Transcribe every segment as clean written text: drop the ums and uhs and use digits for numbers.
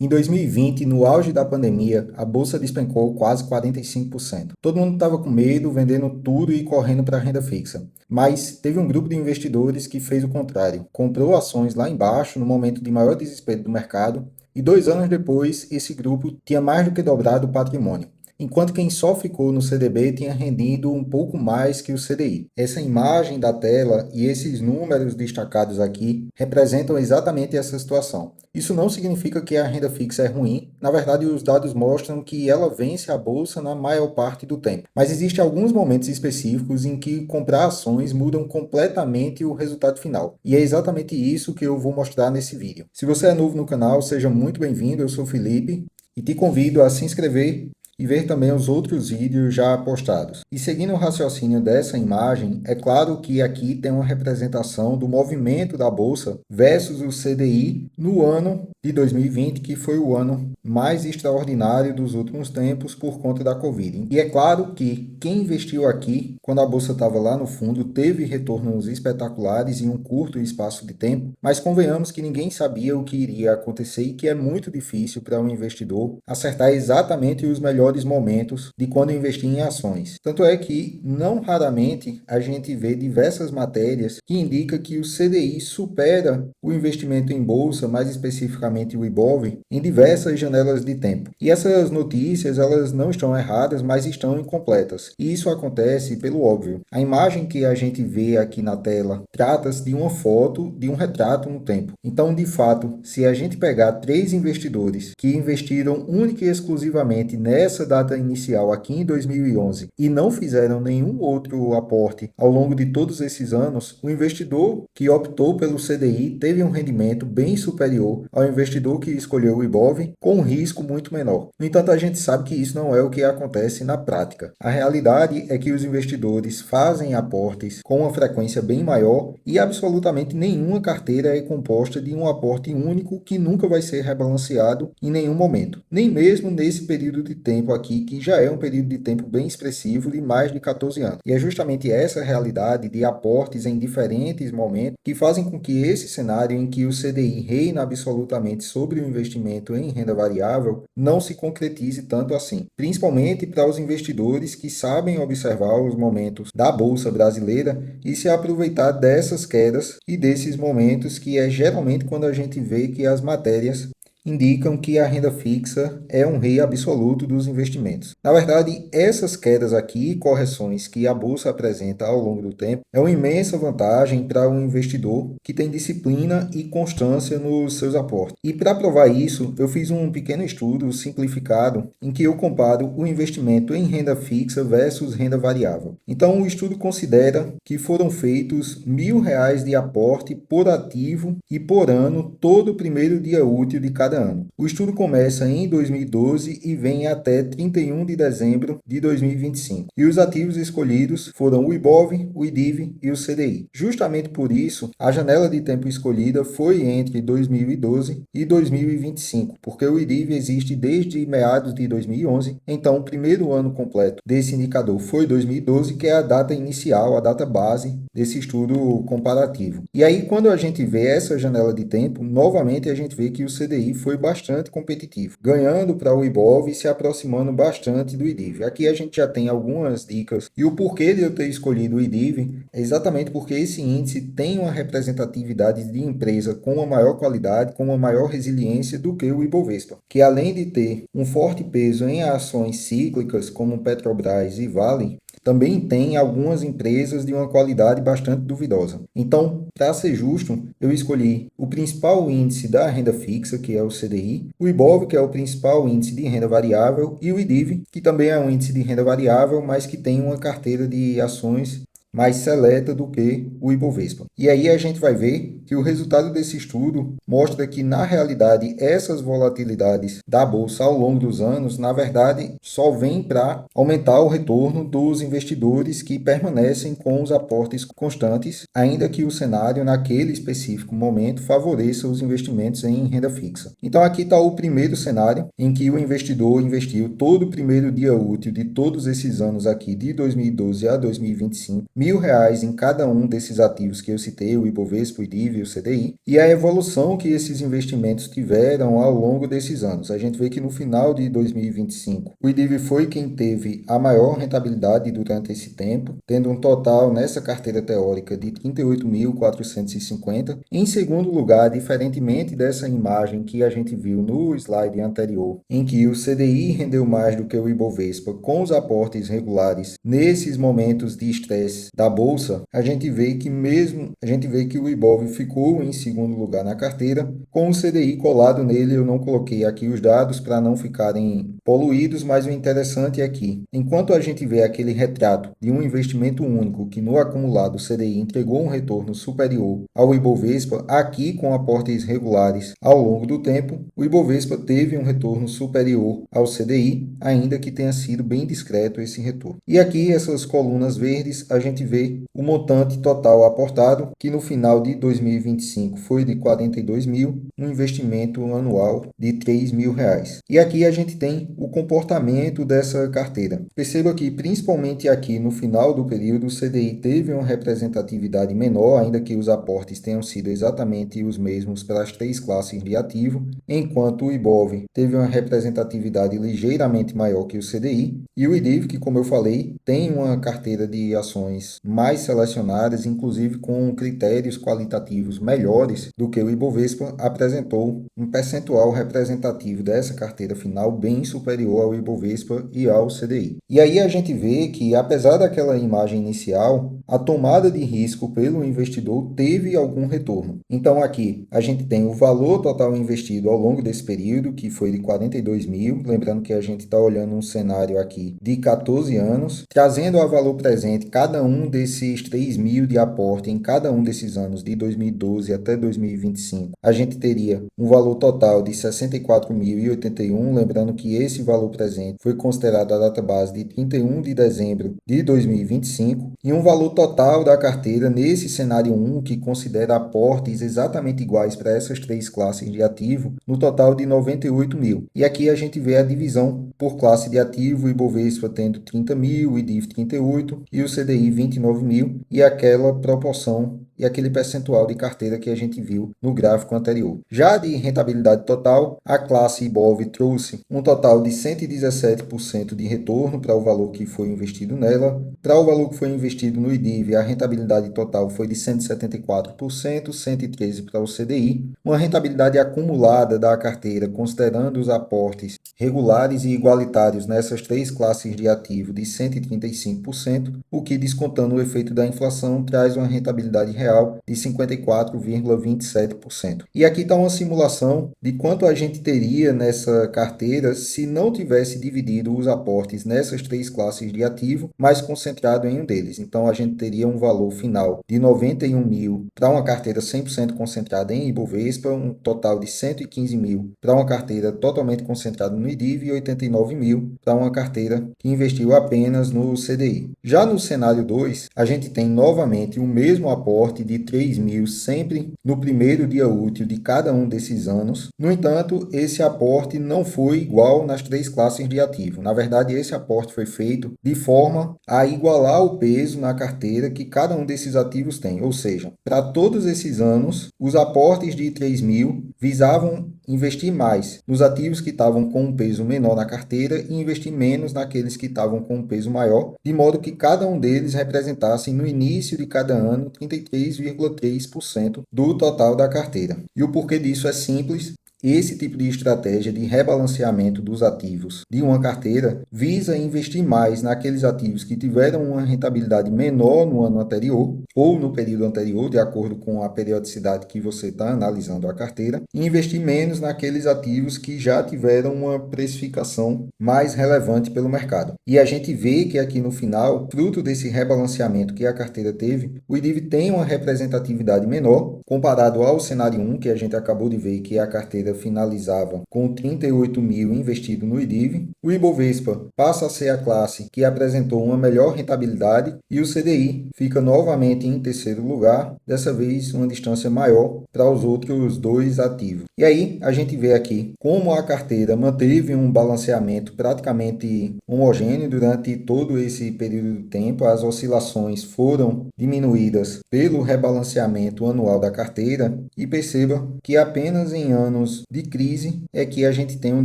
Em 2020, no auge da pandemia, a bolsa despencou quase 45%. Todo mundo estava com medo, vendendo tudo e correndo para a renda fixa. Mas teve um grupo de investidores que fez o contrário. Comprou ações lá embaixo, no momento de maior desespero do mercado, e 2 anos depois, esse grupo tinha mais do que dobrado o patrimônio, enquanto quem só ficou no CDB tinha rendido um pouco mais que o CDI. Essa imagem da tela e esses números destacados aqui representam exatamente essa situação. Isso não significa que a renda fixa é ruim, na verdade os dados mostram que ela vence a bolsa na maior parte do tempo. Mas existem alguns momentos específicos em que comprar ações mudam completamente o resultado final. E é exatamente isso que eu vou mostrar nesse vídeo. Se você é novo no canal, seja muito bem-vindo, eu sou o Felipe e te convido a se inscrever e ver também os outros vídeos já postados. E seguindo o raciocínio dessa imagem, é claro que aqui tem uma representação do movimento da bolsa versus o CDI no ano de 2020, que foi o ano mais extraordinário dos últimos tempos por conta da Covid. E é claro que quem investiu aqui, quando a bolsa estava lá no fundo, teve retornos espetaculares em um curto espaço de tempo, mas convenhamos que ninguém sabia o que iria acontecer e que é muito difícil para um investidor acertar exatamente os melhores momentos de quando investir em ações. Tanto é que, não raramente, a gente vê diversas matérias que indicam que o CDI supera o investimento em bolsa, mais especificamente o IBOV, em diversas janelas de tempo. E essas notícias, elas não estão erradas, mas estão incompletas. E isso acontece pelo óbvio. A imagem que a gente vê aqui na tela trata-se de uma foto de um retrato no tempo. Então, de fato, se a gente pegar 3 investidores que investiram única e exclusivamente nessa data inicial aqui em 2011 e não fizeram nenhum outro aporte ao longo de todos esses anos, o investidor que optou pelo CDI teve um rendimento bem superior ao investidor que escolheu o IBOV, com um risco muito menor. No entanto, a gente sabe que isso não é o que acontece na prática. A realidade é que os investidores fazem aportes com uma frequência bem maior e absolutamente nenhuma carteira é composta de um aporte único que nunca vai ser rebalanceado em nenhum momento. Nem mesmo nesse período de tempo aqui, que já é um período de tempo bem expressivo de mais de 14 anos. E é justamente essa realidade de aportes em diferentes momentos que fazem com que esse cenário em que o CDI reina absolutamente sobre o investimento em renda variável não se concretize tanto assim. Principalmente para os investidores que sabem observar os momentos da Bolsa brasileira e se aproveitar dessas quedas e desses momentos que é geralmente quando a gente vê que as matérias indicam que a renda fixa é um rei absoluto dos investimentos. Na verdade, essas quedas aqui e correções que a bolsa apresenta ao longo do tempo é uma imensa vantagem para um investidor que tem disciplina e constância nos seus aportes. E para provar isso, eu fiz um pequeno estudo simplificado em que eu comparo o investimento em renda fixa versus renda variável. Então, o estudo considera que foram feitos R$ 1.000 de aporte por ativo e por ano todo o primeiro dia útil de cada ano. O estudo começa em 2012 e vem até 31 de dezembro de 2025. E os ativos escolhidos foram o IBOV, o IDIV e o CDI. Justamente por isso, a janela de tempo escolhida foi entre 2012 e 2025, porque o IDIV existe desde meados de 2011, então o primeiro ano completo desse indicador foi 2012, que é a data inicial, a data base desse estudo comparativo. E aí, quando a gente vê essa janela de tempo, novamente a gente vê que o CDI foi bastante competitivo, ganhando para o IBOV e se aproximando bastante do IDIV. Aqui a gente já tem algumas dicas e o porquê de eu ter escolhido o IDIV é exatamente porque esse índice tem uma representatividade de empresa com uma maior qualidade, com uma maior resiliência do que o Ibovespa, que além de ter um forte peso em ações cíclicas como Petrobras e Vale, também tem algumas empresas de uma qualidade bastante duvidosa. Então, para ser justo, eu escolhi o principal índice da renda fixa, que é o CDI, o IBOV, que é o principal índice de renda variável, e o IDIV, que também é um índice de renda variável, mas que tem uma carteira de ações mais seleta do que o Ibovespa. E aí a gente vai ver que o resultado desse estudo mostra que, na realidade, essas volatilidades da bolsa ao longo dos anos, na verdade, só vêm para aumentar o retorno dos investidores que permanecem com os aportes constantes, ainda que o cenário, naquele específico momento, favoreça os investimentos em renda fixa. Então, aqui está o primeiro cenário em que o investidor investiu todo o primeiro dia útil de todos esses anos aqui, de 2012 a 2025, R$ 1.000 em cada um desses ativos que eu citei, o Ibovespa, o IDIV e o CDI, e a evolução que esses investimentos tiveram ao longo desses anos. A gente vê que no final de 2025, o IDIV foi quem teve a maior rentabilidade durante esse tempo, tendo um total nessa carteira teórica de 38.450. Em segundo lugar, diferentemente dessa imagem que a gente viu no slide anterior, em que o CDI rendeu mais do que o Ibovespa com os aportes regulares, nesses momentos de estresse da bolsa, a gente vê que o Ibov ficou em segundo lugar na carteira, com o CDI colado nele. Eu não coloquei aqui os dados para não ficarem poluídos, mas o interessante é que, enquanto a gente vê aquele retrato de um investimento único que no acumulado o CDI entregou um retorno superior ao Ibovespa, aqui com aportes regulares ao longo do tempo, o Ibovespa teve um retorno superior ao CDI, ainda que tenha sido bem discreto esse retorno. E aqui, essas colunas verdes, a gente vê o montante total aportado, que no final de 2025 foi de 42 mil, um investimento anual de R$ 3.000. E aqui a gente tem o comportamento dessa carteira. Perceba que, principalmente aqui no final do período, o CDI teve uma representatividade menor, ainda que os aportes tenham sido exatamente os mesmos para as três classes de ativo, enquanto o IBOV teve uma representatividade ligeiramente maior que o CDI, e o IDIV, que, como eu falei, tem uma carteira de ações mais selecionadas, inclusive com critérios qualitativos melhores do que o Ibovespa, apresentou um percentual representativo dessa carteira final bem superior ao Ibovespa e ao CDI. E aí a gente vê que, apesar daquela imagem inicial, a tomada de risco pelo investidor teve algum retorno. Então aqui a gente tem o valor total investido ao longo desse período, que foi de 42 mil, lembrando que a gente está olhando um cenário aqui de 14 anos, trazendo a valor presente cada um desses 3 mil de aporte em cada um desses anos, de 2012 até 2025. A gente teria um valor total de 64.081, lembrando que esse valor presente foi considerado a data base de 31 de dezembro de 2025, e um valor total da carteira nesse cenário 1, que considera aportes exatamente iguais para essas três classes de ativo, no total de 98 mil. E aqui a gente vê a divisão por classe de ativo, o Ibovespa tendo 30 mil, o IDIV 38 e o CDI 29 mil, e aquela proporção e aquele percentual de carteira que a gente viu no gráfico anterior. Já de rentabilidade total, a classe IBOV trouxe um total de 117% de retorno para o valor que foi investido nela. Para o valor que foi investido no IDIV, a rentabilidade total foi de 174%, 113% para o CDI. Uma rentabilidade acumulada da carteira, considerando os aportes regulares e igualitários nessas três classes de ativo, de 135%, o que, descontando o efeito da inflação, traz uma rentabilidade real de 54,27%. E aqui está uma simulação de quanto a gente teria nessa carteira se não tivesse dividido os aportes nessas três classes de ativo, mas concentrado em um deles. Então a gente teria um valor final de 91 mil para uma carteira 100% concentrada em Ibovespa, um total de 115 mil para uma carteira totalmente concentrada no IDIV e 89 mil para uma carteira que investiu apenas no CDI. Já no cenário 2, a gente tem novamente o mesmo aporte de 3 mil sempre no primeiro dia útil de cada um desses anos. No entanto, esse aporte não foi igual nas três classes de ativo. Na verdade, esse aporte foi feito de forma a igualar o peso na carteira que cada um desses ativos tem. Ou seja, para todos esses anos, os aportes de 3 mil visavam investir mais nos ativos que estavam com um peso menor na carteira e investir menos naqueles que estavam com um peso maior, de modo que cada um deles representasse no início de cada ano 33,3% do total da carteira. E o porquê disso é simples. Esse tipo de estratégia de rebalanceamento dos ativos de uma carteira visa investir mais naqueles ativos que tiveram uma rentabilidade menor no ano anterior ou no período anterior, de acordo com a periodicidade que você está analisando a carteira, e investir menos naqueles ativos que já tiveram uma precificação mais relevante pelo mercado. E a gente vê que aqui no final, fruto desse rebalanceamento que a carteira teve, o IDIV tem uma representatividade menor comparado ao cenário 1, que a gente acabou de ver, que é a carteira carteira finalizava com 38 mil investido no IDIV, o Ibovespa passa a ser a classe que apresentou uma melhor rentabilidade e o CDI fica novamente em terceiro lugar, dessa vez uma distância maior para os outros dois ativos. E aí a gente vê aqui como a carteira manteve um balanceamento praticamente homogêneo durante todo esse período de tempo. As oscilações foram diminuídas pelo rebalanceamento anual da carteira e perceba que apenas em anos de crise é que a gente tem um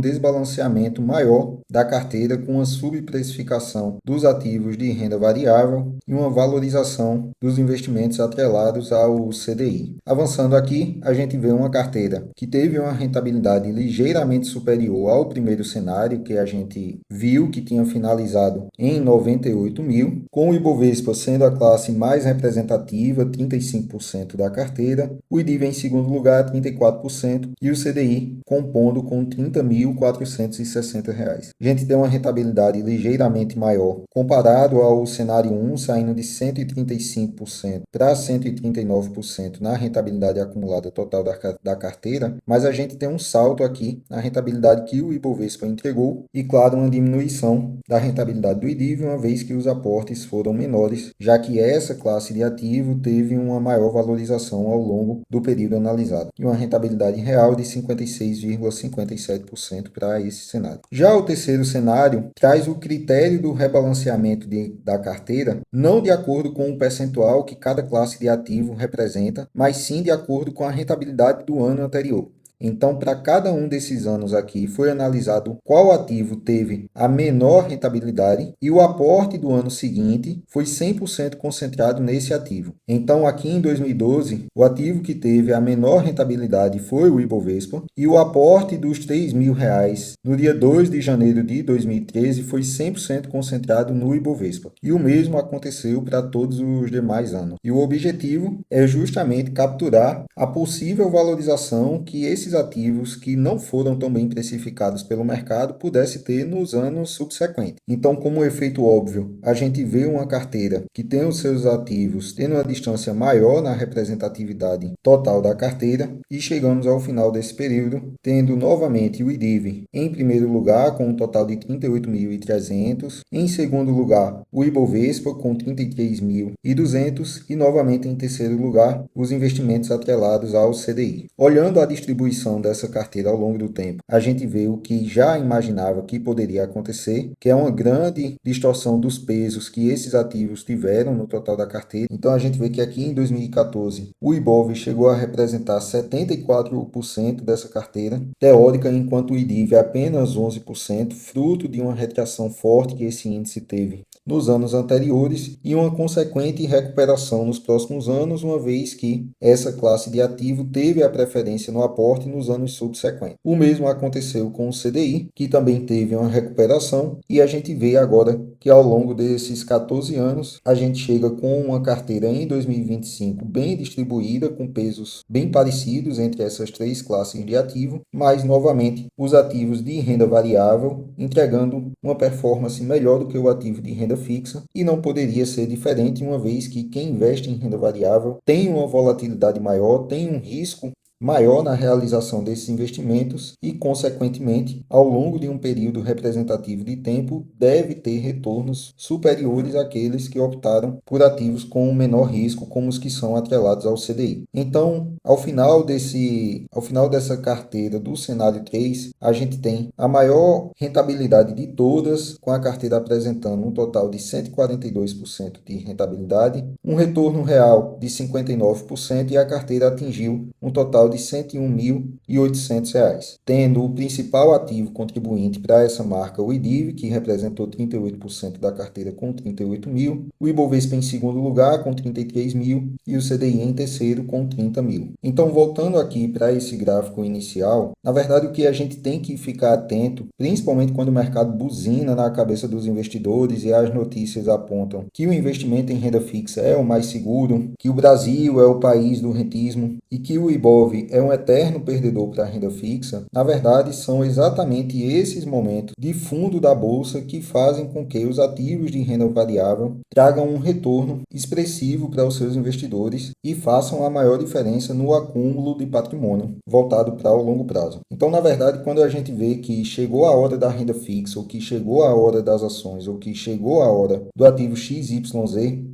desbalanceamento maior da carteira com a subprecificação dos ativos de renda variável e uma valorização dos investimentos atrelados ao CDI. Avançando aqui, a gente vê uma carteira que teve uma rentabilidade ligeiramente superior ao primeiro cenário que a gente viu, que tinha finalizado em 98 mil, com o Ibovespa sendo a classe mais representativa, 35% da carteira, o IDIV em segundo lugar, 34%, e o CDI compondo com R$ 30.460. A gente tem uma rentabilidade ligeiramente maior comparado ao cenário 1, saindo de 135% para 139% na rentabilidade acumulada total da carteira, mas a gente tem um salto aqui na rentabilidade que o Ibovespa entregou e, claro, uma diminuição da rentabilidade do IDIV, uma vez que os aportes foram menores, já que essa classe de ativo teve uma maior valorização ao longo do período analisado, e uma rentabilidade real de 56,57% para esse cenário. Já o terceiro cenário traz o critério do rebalanceamento da carteira, não de acordo com o percentual que cada classe de ativo representa, mas sim de acordo com a rentabilidade do ano anterior. Então, para cada um desses anos aqui, foi analisado qual ativo teve a menor rentabilidade e o aporte do ano seguinte foi 100% concentrado nesse ativo. Então, aqui em 2012, o ativo que teve a menor rentabilidade foi o Ibovespa e o aporte dos R$ 3.000 no dia 2 de janeiro de 2013 foi 100% concentrado no Ibovespa. E o mesmo aconteceu para todos os demais anos. E o objetivo é justamente capturar a possível valorização que esses ativos que não foram tão bem precificados pelo mercado pudesse ter nos anos subsequentes. Então, como efeito óbvio, a gente vê uma carteira que tem os seus ativos tendo uma distância maior na representatividade total da carteira e chegamos ao final desse período, tendo novamente o IDIV em primeiro lugar com um total de 38.300, em segundo lugar o Ibovespa com 33.200 e novamente em terceiro lugar os investimentos atrelados ao CDI. Olhando a distribuição dessa carteira ao longo do tempo, a gente vê o que já imaginava que poderia acontecer, que é uma grande distorção dos pesos que esses ativos tiveram no total da carteira. Então a gente vê que aqui em 2014 o IBOV chegou a representar 74% dessa carteira teórica, enquanto o IDIV apenas 11%, fruto de uma retração forte que esse índice teve nos anos anteriores e uma consequente recuperação nos próximos anos, uma vez que essa classe de ativo teve a preferência no aporte nos anos subsequentes. O mesmo aconteceu com o CDI, que também teve uma recuperação, e a gente vê agora que ao longo desses 14 anos a gente chega com uma carteira em 2025 bem distribuída, com pesos bem parecidos entre essas três classes de ativo, mas novamente os ativos de renda variável entregando uma performance melhor do que o ativo de renda fixa, e não poderia ser diferente, uma vez que quem investe em renda variável tem uma volatilidade maior, tem um risco maior na realização desses investimentos e, consequentemente, ao longo de um período representativo de tempo, deve ter retornos superiores àqueles que optaram por ativos com menor risco, como os que são atrelados ao CDI. Então, ao final dessa carteira do cenário 3, a gente tem a maior rentabilidade de todas, com a carteira apresentando um total de 142% de rentabilidade, um retorno real de 59% e a carteira atingiu um total de R$ 101.800, tendo o principal ativo contribuinte para essa marca o IDIV, que representou 38% da carteira com 38 mil, o Ibovespa em segundo lugar com 33 mil e o CDI em terceiro com 30 mil. Então, voltando aqui para esse gráfico inicial, na verdade o que a gente tem que ficar atento, principalmente quando o mercado buzina na cabeça dos investidores e as notícias apontam que o investimento em renda fixa é o mais seguro, que o Brasil é o país do rentismo e que o IBOV pobre é um eterno perdedor para a renda fixa, na verdade são exatamente esses momentos de fundo da bolsa que fazem com que os ativos de renda variável tragam um retorno expressivo para os seus investidores e façam a maior diferença no acúmulo de patrimônio voltado para o longo prazo. Então, na verdade, quando a gente vê que chegou a hora da renda fixa, ou que chegou a hora das ações, ou que chegou a hora do ativo XYZ,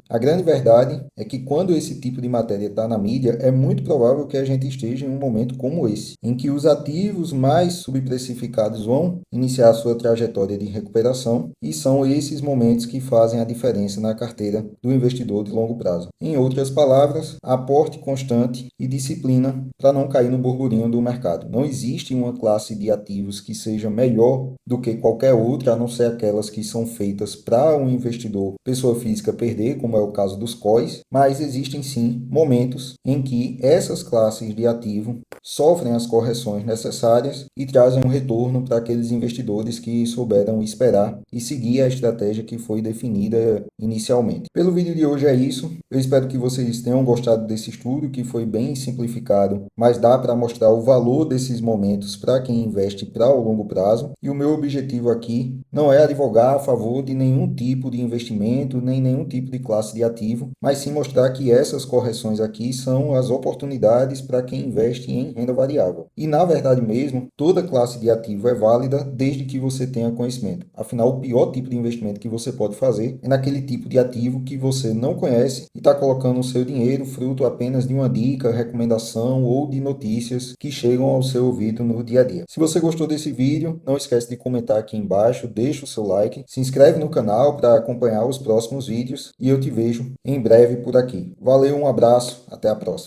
a grande verdade é que quando esse tipo de matéria está na mídia, é muito provável que a gente esteja em um momento como esse, em que os ativos mais subprecificados vão iniciar a sua trajetória de recuperação e são esses momentos que fazem a diferença na carteira do investidor de longo prazo. Em outras palavras, aporte constante e disciplina para não cair no burburinho do mercado. Não existe uma classe de ativos que seja melhor do que qualquer outra, a não ser aquelas que são feitas para um investidor, pessoa física, perder, como é o caso dos COIs, mas existem sim momentos em que essas classes de ativo sofrem as correções necessárias e trazem um retorno para aqueles investidores que souberam esperar e seguir a estratégia que foi definida inicialmente. Pelo vídeo de hoje é isso. Eu espero que vocês tenham gostado desse estudo, que foi bem simplificado, mas dá para mostrar o valor desses momentos para quem investe para o longo prazo. E o meu objetivo aqui não é advogar a favor de nenhum tipo de investimento, nem nenhum tipo de classe de ativo, mas sim mostrar que essas correções aqui são as oportunidades para quem investe em renda variável. E na verdade mesmo, toda classe de ativo é válida desde que você tenha conhecimento. Afinal, o pior tipo de investimento que você pode fazer é naquele tipo de ativo que você não conhece e está colocando o seu dinheiro fruto apenas de uma dica, recomendação ou de notícias que chegam ao seu ouvido no dia a dia. Se você gostou desse vídeo, não esquece de comentar aqui embaixo, deixa o seu like, se inscreve no canal para acompanhar os próximos vídeos e eu te vejo em breve por aqui. Valeu, um abraço, até a próxima.